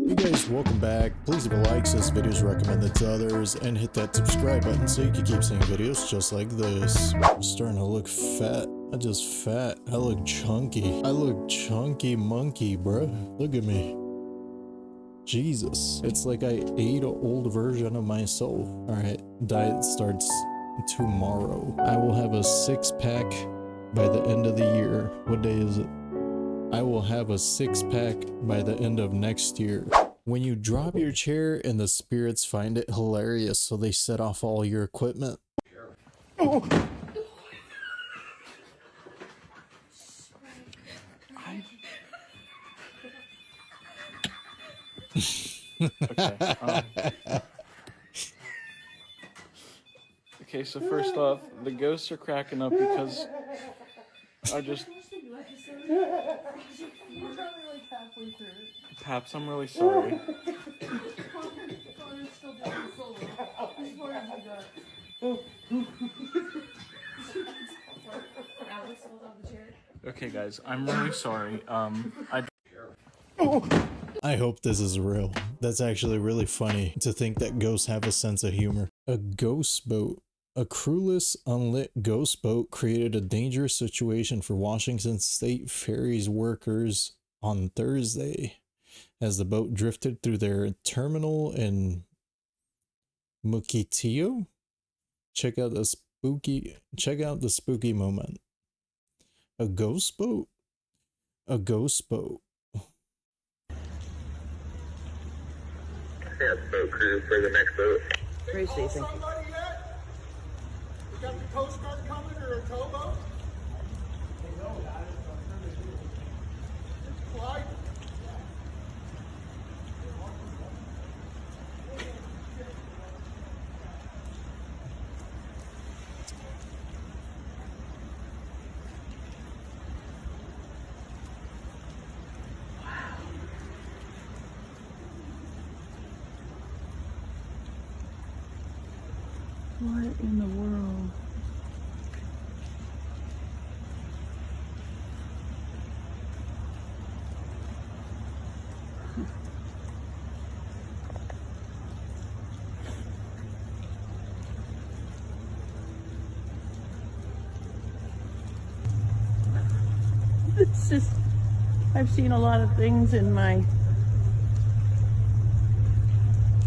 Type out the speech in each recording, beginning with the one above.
Hey guys, welcome back. Please leave a like so this video is recommended to others, and hit that subscribe button so you can keep seeing videos just like this. I'm starting to look fat. I look chunky. I look chunky monkey, bruh. Look at me. Jesus. It's like I ate an old version of myself. Alright, diet starts tomorrow. I will have a six-pack by the end of the year. What day is it? I will have a six-pack by the end of next year. When you drop your chair and the spirits find it hilarious, so they set off all your equipment. Oh. Okay, so first off, the ghosts are cracking up because Paps, I'm really sorry. Okay, guys, I'm really sorry. I hope this is real. That's actually really funny to think that ghosts have a sense of humor. A ghost boat. A crewless, unlit ghost boat created a dangerous situation for Washington State Ferries workers on Thursday as the boat drifted through their terminal in Mukilteo. Check out the spooky moment. A ghost boat? A ghost boat. Yeah, boat crew for the next boat. Tracy, thank you. Got the Coast Guard coming or a towboat? Clyde? What in the world? It's just, I've seen a lot of things in my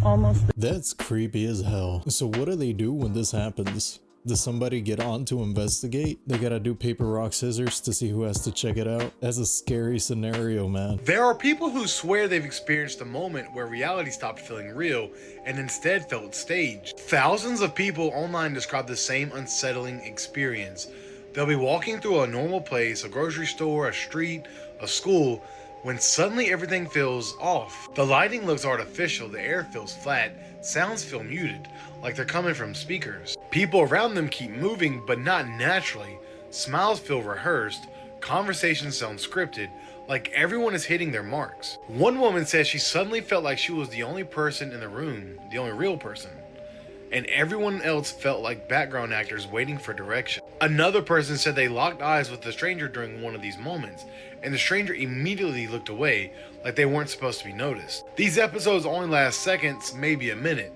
almost. That's creepy as hell. So what do they do when this happens? Does somebody get on to investigate? They gotta do paper, rock, scissors to see who has to check it out. That's a scary scenario, man. There are people who swear they've experienced a moment where reality stopped feeling real and instead felt staged. Thousands of people online describe the same unsettling experience. They'll be walking through a normal place, a grocery store, a street, a school, when suddenly everything feels off. The lighting looks artificial, the air feels flat, sounds feel muted, like they're coming from speakers. People around them keep moving, but not naturally. Smiles feel rehearsed, conversations sound scripted, like everyone is hitting their marks. One woman says she suddenly felt like she was the only person in the room, the only real person, and everyone else felt like background actors waiting for direction. Another person said they locked eyes with the stranger during one of these moments, and the stranger immediately looked away like they weren't supposed to be noticed. These episodes only last seconds, maybe a minute,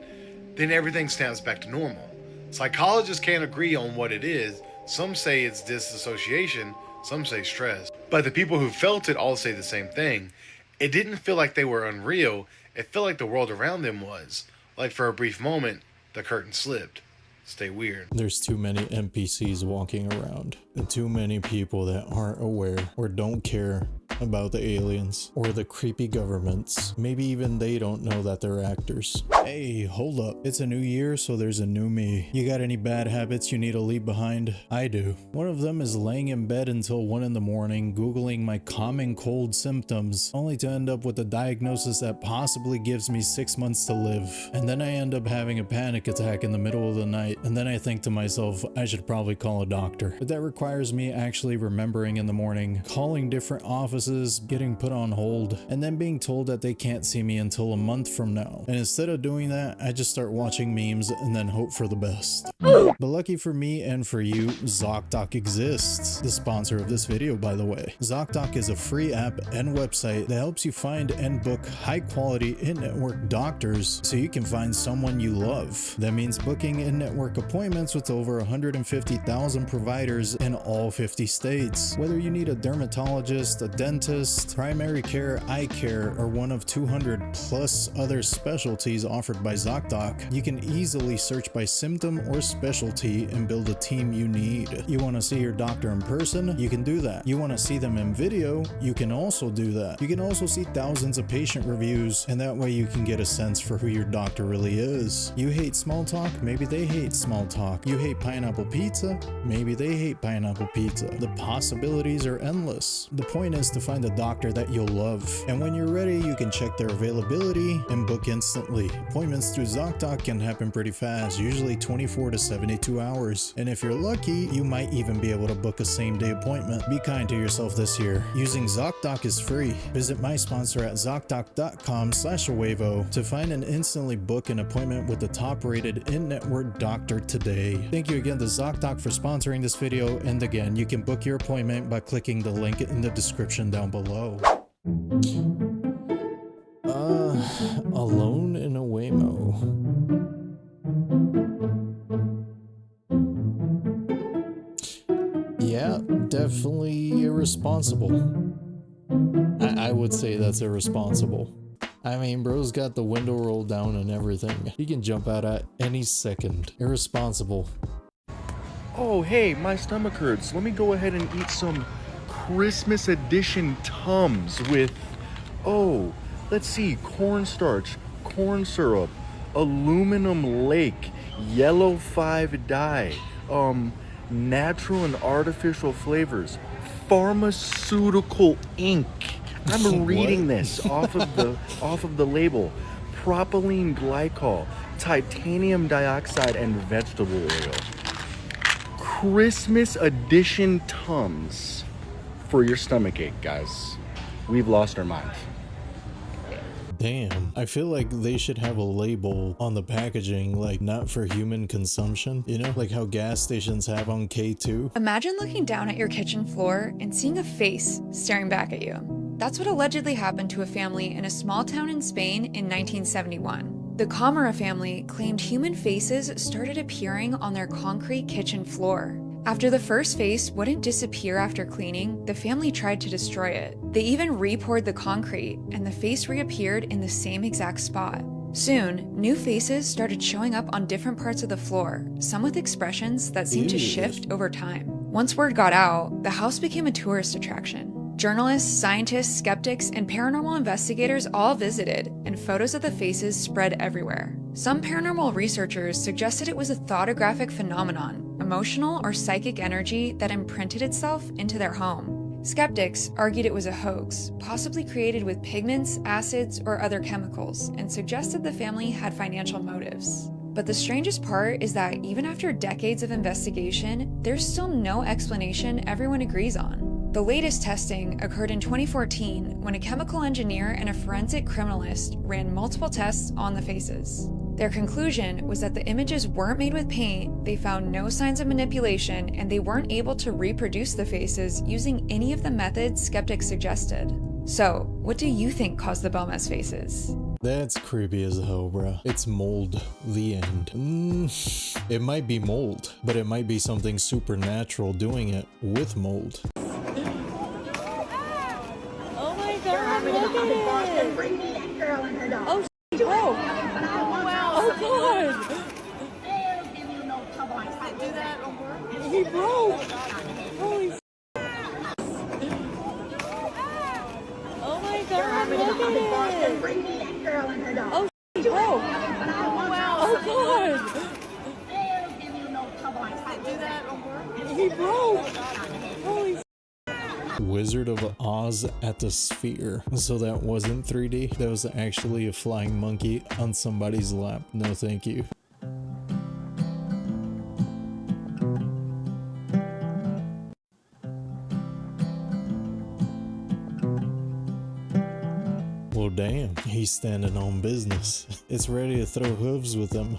then everything snaps back to normal. Psychologists can't agree on what it is. Some say it's disassociation, some say stress. But the people who felt it all say the same thing. It didn't feel like they were unreal, it felt like the world around them was. Like for a brief moment, the curtain slipped. Stay weird. There's too many NPCs walking around, and too many people that aren't aware or don't care about the aliens or the creepy governments. Maybe even they don't know that they're actors. Hey, hold up. It's a new year, so there's a new me. You got any bad habits you need to leave behind? I do. One of them is laying in bed until 1 in the morning, Googling my common cold symptoms, only to end up with a diagnosis that possibly gives me 6 months to live. And then I end up having a panic attack in the middle of the night, and then I think to myself, I should probably call a doctor. But that requires requires me actually remembering in the morning, calling different offices, getting put on hold, and then being told that they can't see me until a month from now. And instead of doing that, I just start watching memes and then hope for the best. But lucky for me and for you, ZocDoc exists. The sponsor of this video, by the way. ZocDoc is a free app and website that helps you find and book high quality in-network doctors so you can find someone you love. That means booking in-network appointments with over 150,000 providers in all 50 states. Whether you need a dermatologist, a dentist, primary care, eye care, or one of 200 plus other specialties offered by ZocDoc, you can easily search by symptom or specialty and build a team you need. You want to see your doctor in person? You can do that. You want to see them in video? You can also do that. You can also see thousands of patient reviews, and that way you can get a sense for who your doctor really is. You hate small talk? Maybe they hate small talk. You hate pineapple pizza? Maybe they hate pineapple pizza. The possibilities are endless. The point is to find a doctor that you'll love. And when you're ready, you can check their availability and book instantly. Appointments through ZocDoc can happen pretty fast, usually 24 to 72 hours. And if you're lucky, you might even be able to book a same-day appointment. Be kind to yourself this year. Using ZocDoc is free. Visit my sponsor at ZocDoc.com/Ahuevo to find and instantly book an appointment with the top-rated in-network doctor today. Thank you again to ZocDoc for sponsoring this video, and again, you can book your appointment by clicking the link in the description down below. Alone in Ahuevo. Yeah, definitely irresponsible. I would say that's irresponsible. I mean, bro's got the window rolled down and everything. He can jump out at any second. Irresponsible. Oh, hey, my stomach hurts. Let me go ahead and eat some Christmas edition Tums with, oh, let's see, cornstarch, corn syrup, aluminum lake, yellow 5 dye, natural and artificial flavors, pharmaceutical ink. I'm reading this off of the label. Propylene glycol, titanium dioxide, and vegetable oil. Christmas edition Tums for your stomach ache, guys. We've lost our minds. Damn, I feel like they should have a label on the packaging, like not for human consumption, you know, like how gas stations have on K2. Imagine looking down at your kitchen floor and seeing a face staring back at you. That's what allegedly happened to a family in a small town in Spain in 1971. The Camara family claimed human faces started appearing on their concrete kitchen floor. After the first face wouldn't disappear after cleaning, the family tried to destroy it. They even re-poured the concrete, and the face reappeared in the same exact spot. Soon, new faces started showing up on different parts of the floor, some with expressions that seemed to shift over time. Once word got out, the house became a tourist attraction. Journalists, scientists, skeptics, and paranormal investigators all visited, and photos of the faces spread everywhere. Some paranormal researchers suggested it was a thoughtographic phenomenon, emotional or psychic energy that imprinted itself into their home. Skeptics argued it was a hoax, possibly created with pigments, acids, or other chemicals, and suggested the family had financial motives. But the strangest part is that even after decades of investigation, there's still no explanation everyone agrees on. The latest testing occurred in 2014 when a chemical engineer and a forensic criminalist ran multiple tests on the faces. Their conclusion was that the images weren't made with paint, they found no signs of manipulation, and they weren't able to reproduce the faces using any of the methods skeptics suggested. So, what do you think caused the Belmez faces? That's creepy as hell, bro. It's mold. The end. It might be mold, but it might be something supernatural doing it with mold. Oh my god, look at it! Oh, oh! Wow! Oh god! Do that on work? He broke! Holy s***. Oh my god, look at it! Oh, he broke! Wow! Oh god! Do that on work? He broke! Holy s***. Wizard of Oz at the Sphere. So that wasn't 3D. That was actually a flying monkey on somebody's lap. No thank you. Well, damn, he's standing on business. It's ready to throw hooves with him.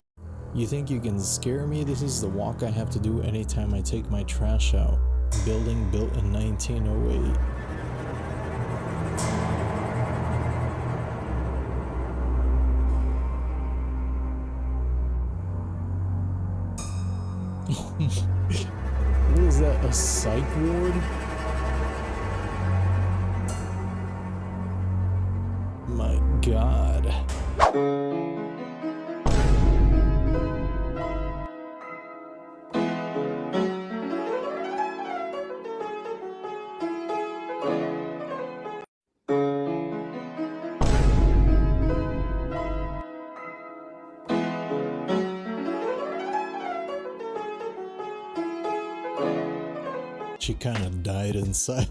You think you can scare me? This is the walk I have to do anytime I take my trash out. Building built in 1908. What is that, a psych ward? My God. She kind of died inside.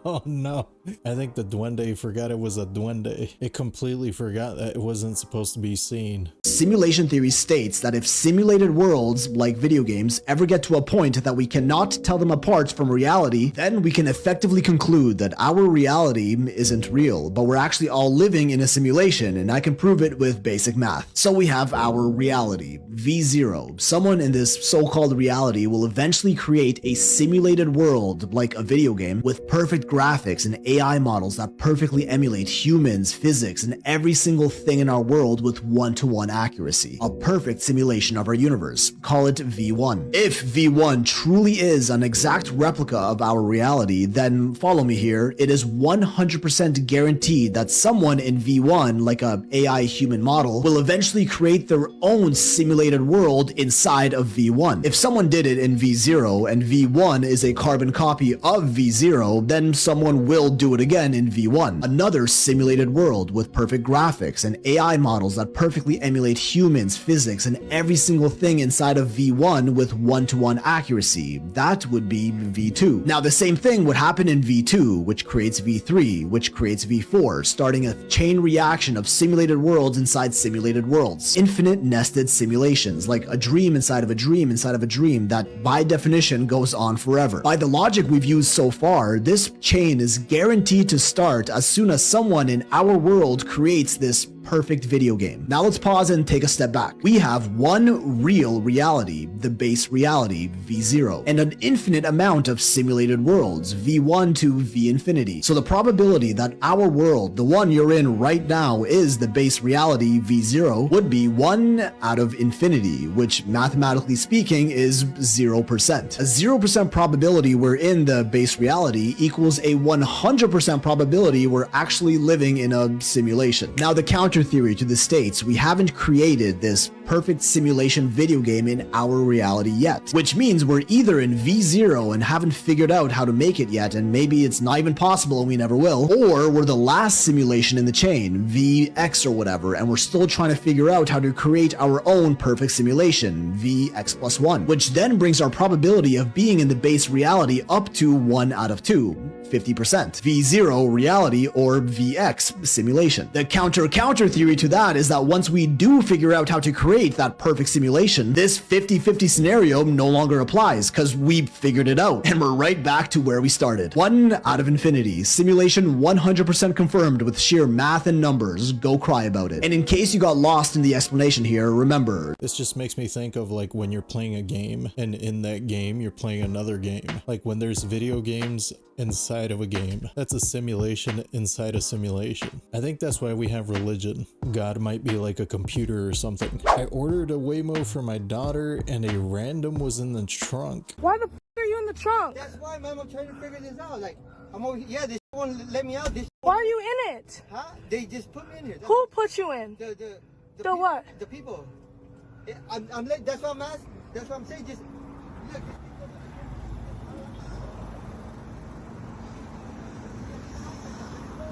Oh no. I think the duende forgot it was a duende. It completely forgot that it wasn't supposed to be seen. Simulation theory states that if simulated worlds, like video games, ever get to a point that we cannot tell them apart from reality, then we can effectively conclude that our reality isn't real, but we're actually all living in a simulation, and I can prove it with basic math. So we have our reality, V0. Someone in this so-called reality will eventually create a simulated world, like a video game, with perfect graphics and AI models that perfectly emulate humans, physics, and every single thing in our world with one-to-one accuracy. A perfect simulation of our universe. Call it V1. If V1 truly is an exact replica of our reality, then follow me here, it is 100% guaranteed that someone in V1, like a AI human model, will eventually create their own simulated world inside of V1. If someone did it in V0 and V1 is a carbon copy of V0, then someone will do it again in V1. Another simulated world with perfect graphics and AI models that perfectly emulate humans, physics, and every single thing inside of V1 with one-to-one accuracy. That would be V2. Now the same thing would happen in V2, which creates V3, which creates V4, starting a chain reaction of simulated worlds inside simulated worlds. Infinite nested simulations, like a dream inside of a dream inside of a dream that by definition goes on forever. By the logic we've used so far, this chain is guaranteed to start as soon as someone in our world creates this perfect video game. Now let's pause and take a step back. We have one real reality, the base reality, V0, and an infinite amount of simulated worlds, V1 to V infinity. So the probability that our world, the one you're in right now, is the base reality, V0, would be 1 out of infinity, which mathematically speaking is 0%. A 0% probability we're in the base reality equals a 100% probability we're actually living in a simulation. Now the counter theory to this states we haven't created this perfect simulation video game in our reality yet, which means we're either in V0 and haven't figured out how to make it yet, and maybe it's not even possible and we never will, or we're the last simulation in the chain, VX or whatever, and we're still trying to figure out how to create our own perfect simulation, VX+1, which then brings our probability of being in the base reality up to 1 out of 2, 50%. V0 reality or VX simulation. The counter theory to that is that once we do figure out how to create that perfect simulation, this 50-50 scenario no longer applies because we figured it out and we're right back to where we started. 1 out of infinity. Simulation 100% confirmed with sheer math and numbers. Go cry about it. And in case you got lost in the explanation here, remember. This just makes me think of like when you're playing a game and in that game you're playing another game. Like when there's video games inside of a game. That's a simulation inside a simulation. I think that's why we have religion. God might be like a computer or something. I ordered a Waymo for my daughter and a random was in the trunk. Why the f are you in the trunk? That's why, man, I'm trying to figure this out. Like, I'm over here. Yeah, this won't let me out. This. Why are you in it? Huh? They just put me in here. Who put you in? The what? The people. I'm like, that's what I'm asking. That's what I'm saying. Just look.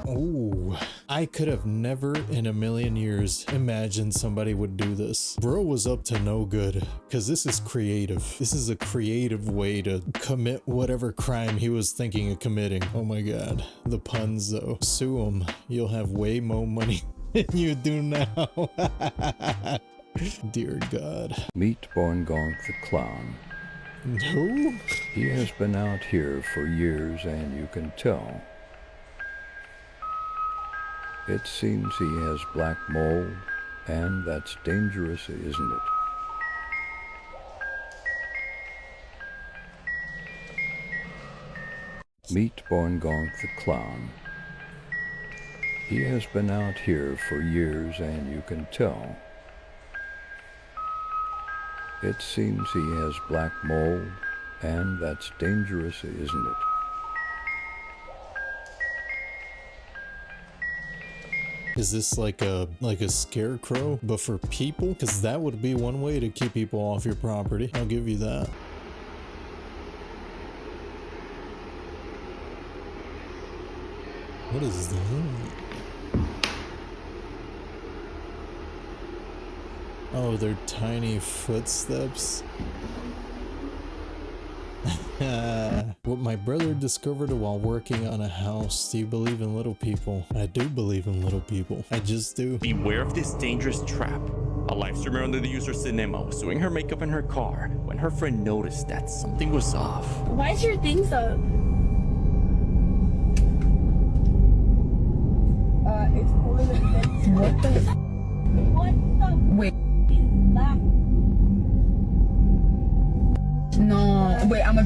Ooh, I could have never in a million years imagined somebody would do this. Bro was up to no good, because this is creative. This is a creative way to commit whatever crime he was thinking of committing. Oh my god, the puns though. Sue him, you'll have way more money than you do now. Dear God. Meet Borngonk the Clown. No? He has been out here for years, and you can tell. It seems he has black mold, and that's dangerous, isn't it? Meet Boingonk the Clown. He has been out here for years, and you can tell. It seems he has black mold, and that's dangerous, isn't it? Is this like a scarecrow, but for people? Because that would be one way to keep people off your property. I'll give you that. What is that? Oh, they're tiny footsteps. What my brother discovered while working on a house. Do you believe in little people? I do believe in little people. I just do. Beware of this dangerous trap. A live streamer under the user Cinema was doing her makeup in her car when her friend noticed that something was off. Why is your thing so? It's cooler than what the? What the? Wait. No, wait, I'm gonna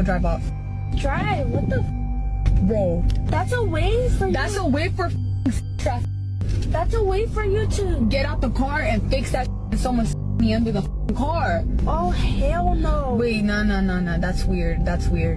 drive off. Drive? What the? Bro. That's a way for you. That's a way for traffic. That's a way for you to get out the car and fix that and someone me under the car. Oh, hell no. Wait, no. That's weird.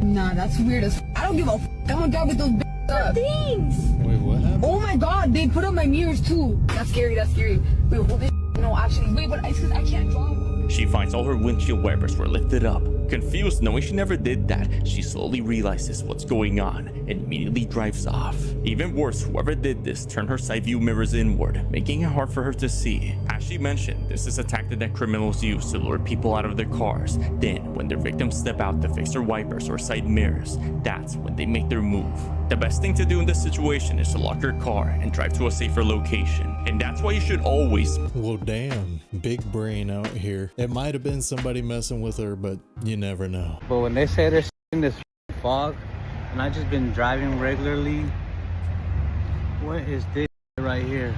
Nah, that's weird as I don't give a I'm gonna drive with those up. Things. Wait, what happened? Oh my god, they put up my mirrors too. That's scary. Wait, hold this. No, actually, wait, but it's because I can't drive. She finds all her windshield wipers were lifted up. Confused, knowing she never did that, she slowly realizes what's going on and immediately drives off. Even worse, whoever did this turned her side view mirrors inward, making it hard for her to see. As she mentioned, this is a tactic that criminals use to lure people out of their cars. Then, when their victims step out to fix their wipers or side mirrors, that's when they make their move. The best thing to do in this situation is to lock your car and drive to a safer location. And that's why you should always... Well, damn. Big brain out here. It might have been somebody messing with her, but you never know. But when they say there's in this fog, and I just been driving regularly, what is this right here?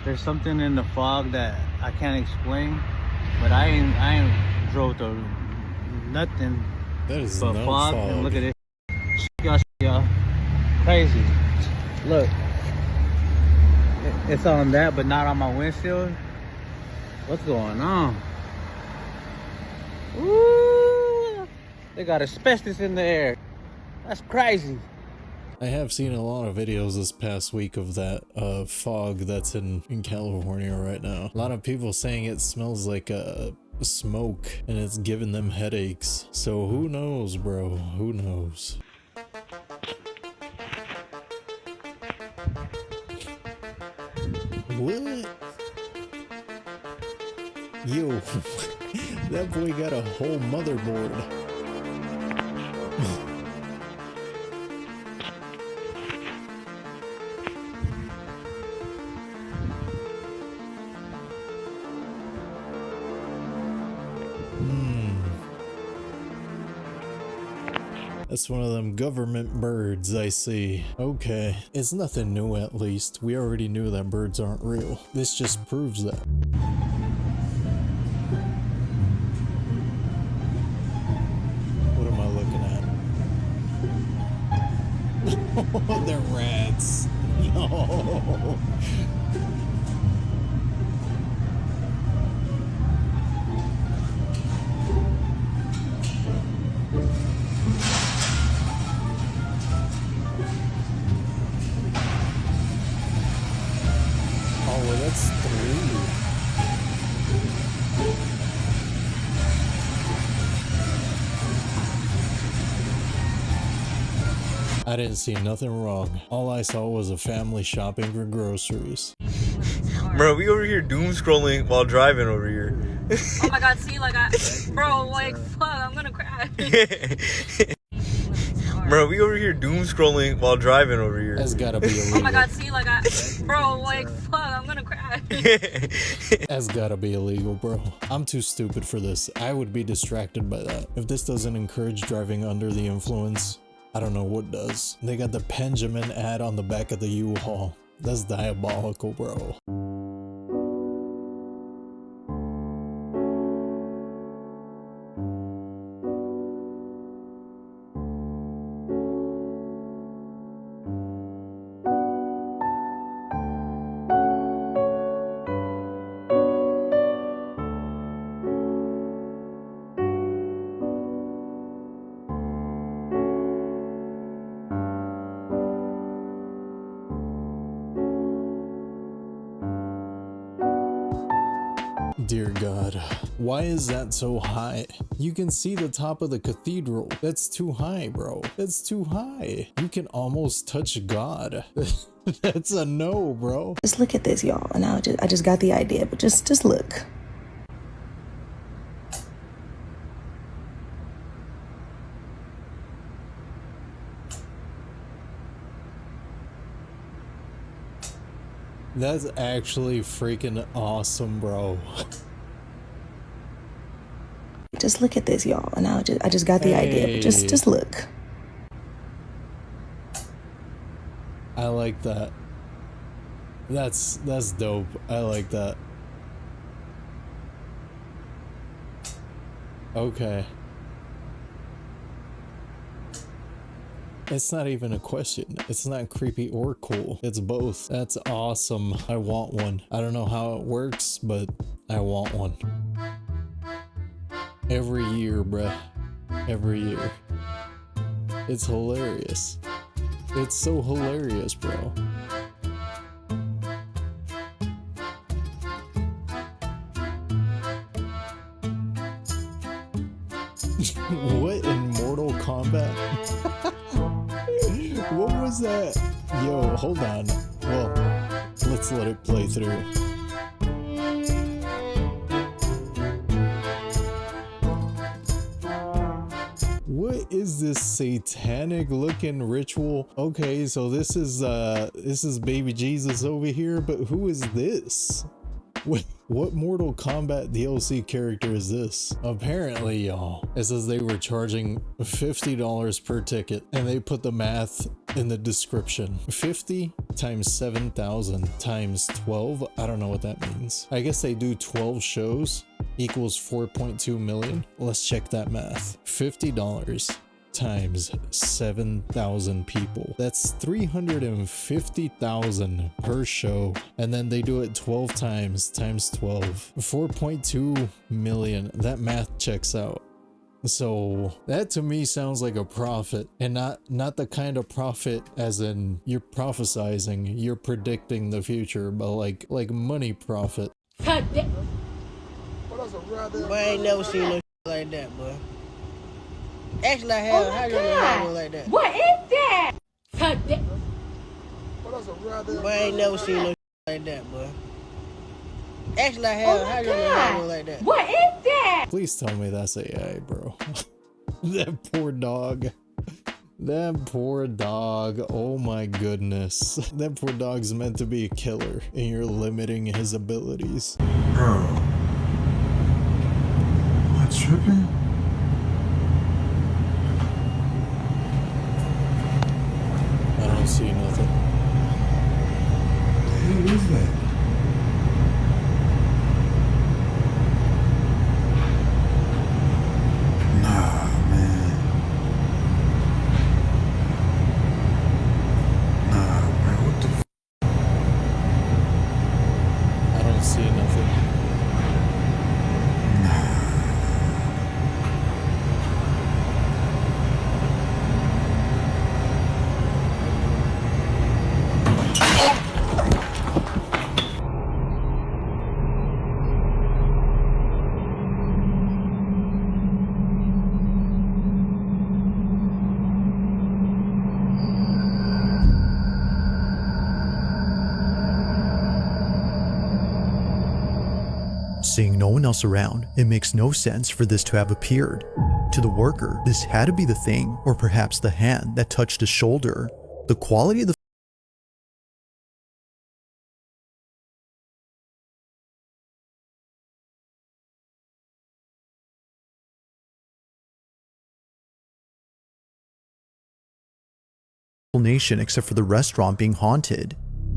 There's something in the fog that I can't explain, but I ain't drove to nothing That is but no fog. fog. And look at this, y'all, crazy. Look, it's on that, but not on my windshield. What's going on? Ooh, they got asbestos in the air. That's crazy. I have seen a lot of videos this past week of that fog that's in California right now. A lot of people saying it smells like smoke and it's giving them headaches. So who knows, bro? Who knows? What? Yo, that boy got a whole motherboard. That's one of them government birds I see. Okay, it's nothing new at least. We already knew that birds aren't real. This just proves that. What am I looking at? Oh, they're rats. No. Oh, well, that's 3. I didn't see nothing wrong. All I saw was a family shopping for groceries. Bro, we over here doom scrolling while driving over here. Oh my god, see, like, bro, like, fuck, I'm gonna crash. Bro, we over here doom scrolling while driving over here. That's gotta be illegal. Oh my god, see, like, bro, like, fuck, I'm gonna crash. That's gotta be illegal, bro. I'm too stupid for this. I would be distracted by that. If this doesn't encourage driving under the influence, I don't know what does. They got the Benjamin ad on the back of the U-Haul. That's diabolical, bro. Dear God, why is that so high? You can see the top of the cathedral. That's too high, bro. That's too high. You can almost touch God. That's a no, bro. Just look at this, y'all. And I just got the idea, but just look. That's actually freaking awesome, bro. Just look at this, y'all. And I just got the idea, but just look. I like that. That's dope. I like that. Okay. It's not even a question. It's not creepy or cool. It's both. That's awesome. I want one. I don't know how it works, but I want one. Every year, bruh. Every year. It's hilarious. It's so hilarious, bro. What in Mortal Kombat? What was that? Yo, hold on. Well, let's let it play through. What is this satanic looking ritual? Okay, so this is baby Jesus over here, but who is this? What Mortal Kombat DLC character is this? Apparently, y'all, it says they were charging $50 per ticket, and they put the math in the description. 50 times 7,000 times 12. I don't know what that means. I guess they do 12 shows equals 4.2 million. Let's check that math. $50 times 7,000 people. That's 350,000 per show. And then they do it 12 times 12. 4.2 million. That math checks out. So that to me sounds like a profit, and not the kind of profit as in you're prophesizing, you're predicting the future, but like money profit. Boy, I ain't never seen no like that, boy. Actually, I have. How you know like that? What is that? Boy, I ain't never seen no like that, boy. Actually, I have. How you know like that? What is that? Please tell me that's AI, bro. That poor dog. That poor dog. Oh my goodness. That poor dog's meant to be a killer, and you're limiting his abilities. Bro. Am I tripping? I don't see nothing. What the hell is that? Seeing no one else around, it makes no sense for this to have appeared. To the worker, this had to be the thing, or perhaps the hand that touched his shoulder. The quality of the nation except for the restaurant being haunted.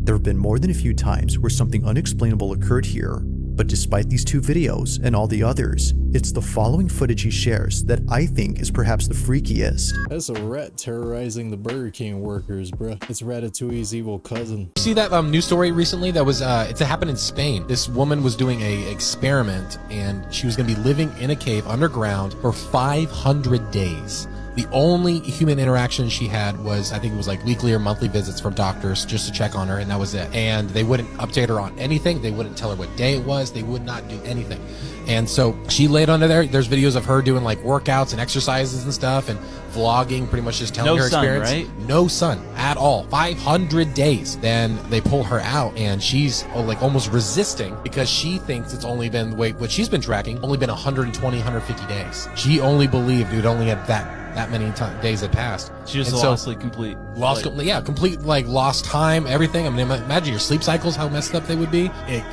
There have been more than a few times where something unexplainable occurred here, but despite these 2 videos and all the others, it's the following footage he shares that I think is perhaps the freakiest. That's a rat terrorizing the Burger King workers, bruh. It's Ratatouille's evil cousin. You see that news story recently that was, it happened in Spain. This woman was doing a experiment and she was gonna be living in a cave underground for 500 days. The only human interaction she had was, I think it was like weekly or monthly visits from doctors just to check on her, and that was it. And they wouldn't update her on anything. They wouldn't tell her what day it was. They would not do anything. And so she laid under there. There's videos of her doing like workouts and exercises and stuff and vlogging, pretty much just telling her experience. Right? No sun at all. 500 days. Then they pull her out and she's like almost resisting because she thinks it's only been, what she's been tracking, only been 120, 150 days. She only believed it only had that many days had passed. She just lost complete lost time, everything. I mean, imagine your sleep cycles, how messed up they would be.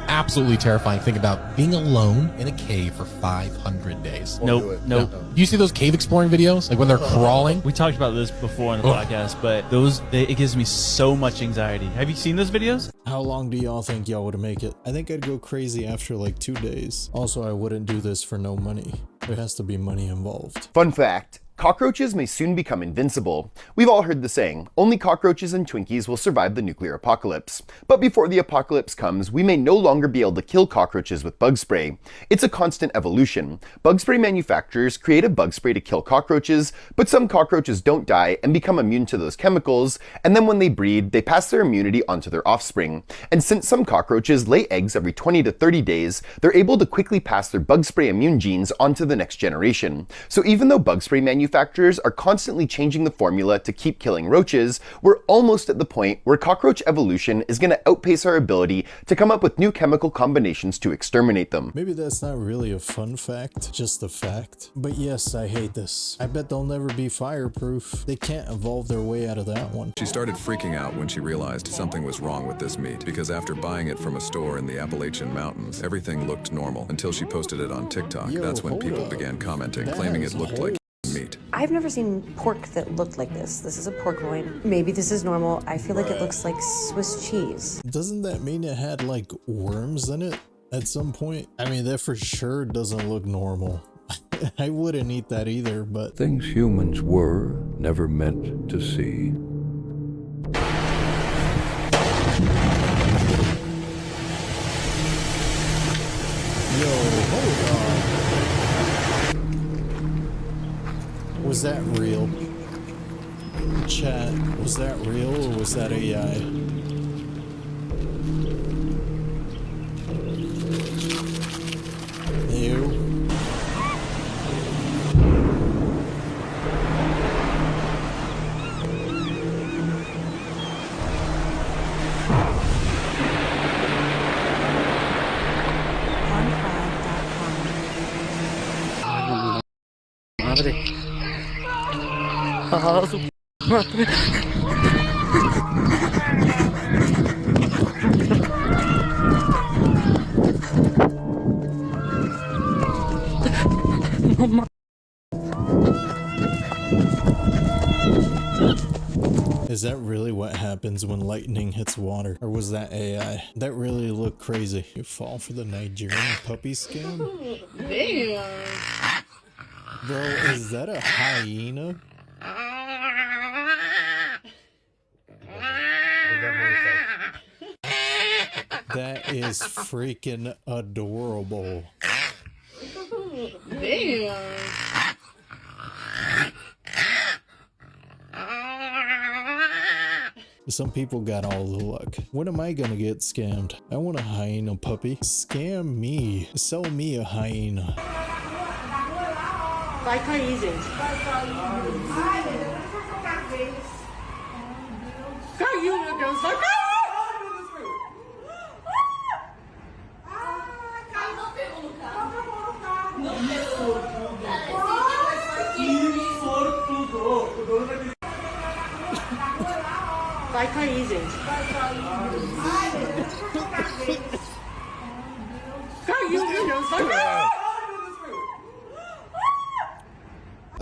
Absolutely terrifying. Think about being alone in a cave for 500 days. Nope. Do you see those cave exploring videos, like when they're crawling? We talked about this before on the podcast, but it gives me so much anxiety. Have you seen those videos? How long do y'all think y'all would make it? I think I'd go crazy after like 2 days. Also, I wouldn't do this for no money. There has to be money involved. Fun fact. Cockroaches may soon become invincible. We've all heard the saying, only cockroaches and Twinkies will survive the nuclear apocalypse. But before the apocalypse comes, we may no longer be able to kill cockroaches with bug spray. It's a constant evolution. Bug spray manufacturers create a bug spray to kill cockroaches, but some cockroaches don't die and become immune to those chemicals, and then when they breed, they pass their immunity onto their offspring. And since some cockroaches lay eggs every 20 to 30 days, they're able to quickly pass their bug spray immune genes onto the next generation. So even though bug spray manufacturers are constantly changing the formula to keep killing roaches, we're almost at the point where cockroach evolution is going to outpace our ability to come up with new chemical combinations to exterminate them. Maybe that's not really a fun fact, just a fact. But yes, I hate this. I bet they'll never be fireproof. They can't evolve their way out of that one. She started freaking out when she realized something was wrong with this meat, because after buying it from a store in the Appalachian Mountains, everything looked normal until she posted it on TikTok. That's when people began commenting, claiming it looked like meat. I've never seen pork that looked like this. This is a pork loin. Maybe this is normal. I feel like it looks like Swiss cheese. Doesn't that mean it had like worms in it at some point? I mean, that for sure doesn't look normal. I wouldn't eat that either, but... Things humans were never meant to see. Yo, hold on. Was that real? Chat, was that real or was that AI? Ew. Ah, su madre. No ma- Is that really what happens when lightning hits water? Or was that AI? That really looked crazy. You fall for the Nigerian puppy scam? Damn. Bro, is that a hyena? That is freaking adorable. Damn. Some people got all the luck. When am I gonna get scammed? I want a hyena puppy. Scam me. Sell me a hyena. Vai cair, gente. Caiu, meu Deus. Vai cair. Vai cair, gente. Caiu, meu Deus. Vai cair.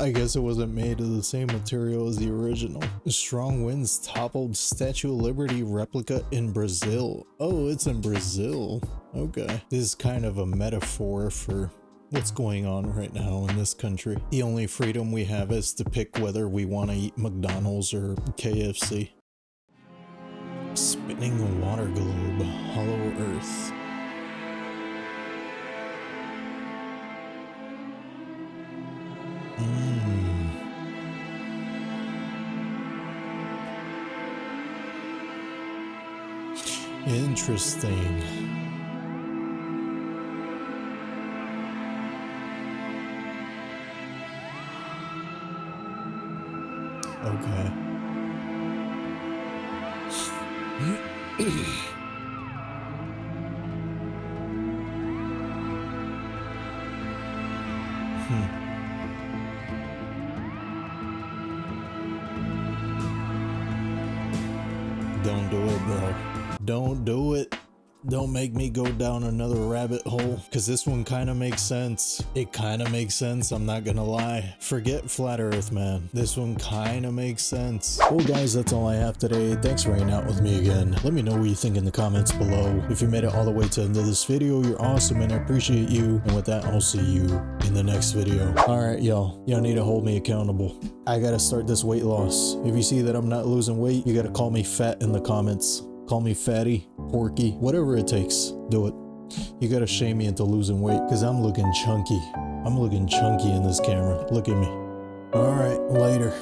I guess it wasn't made of the same material as the original. Strong winds toppled Statue of Liberty replica in Brazil. Oh, it's in Brazil. Okay. This is kind of a metaphor for what's going on right now in this country. The only freedom we have is to pick whether we want to eat McDonald's or KFC. Spinning water globe, hollow earth. Interesting. Okay. Don't do it, bro. Don't do it. Don't make me go down another rabbit hole, because this one kind of makes sense. It kind of makes sense, I'm not gonna lie. Forget flat earth, man. This one kind of makes sense. Well guys, that's all I have today. Thanks for hanging out with me again. Let me know what you think in the comments below. If you made it all the way to the end of this video, you're awesome and I appreciate you. And with that, I'll see you in the next video. Alright y'all need to hold me accountable. I gotta start this weight loss. If you see that I'm not losing weight, you gotta call me fat in the comments. Call me fatty, porky, whatever it takes, do it. You gotta shame me into losing weight, because I'm looking chunky. I'm looking chunky in this camera. Look at me. Alright, later.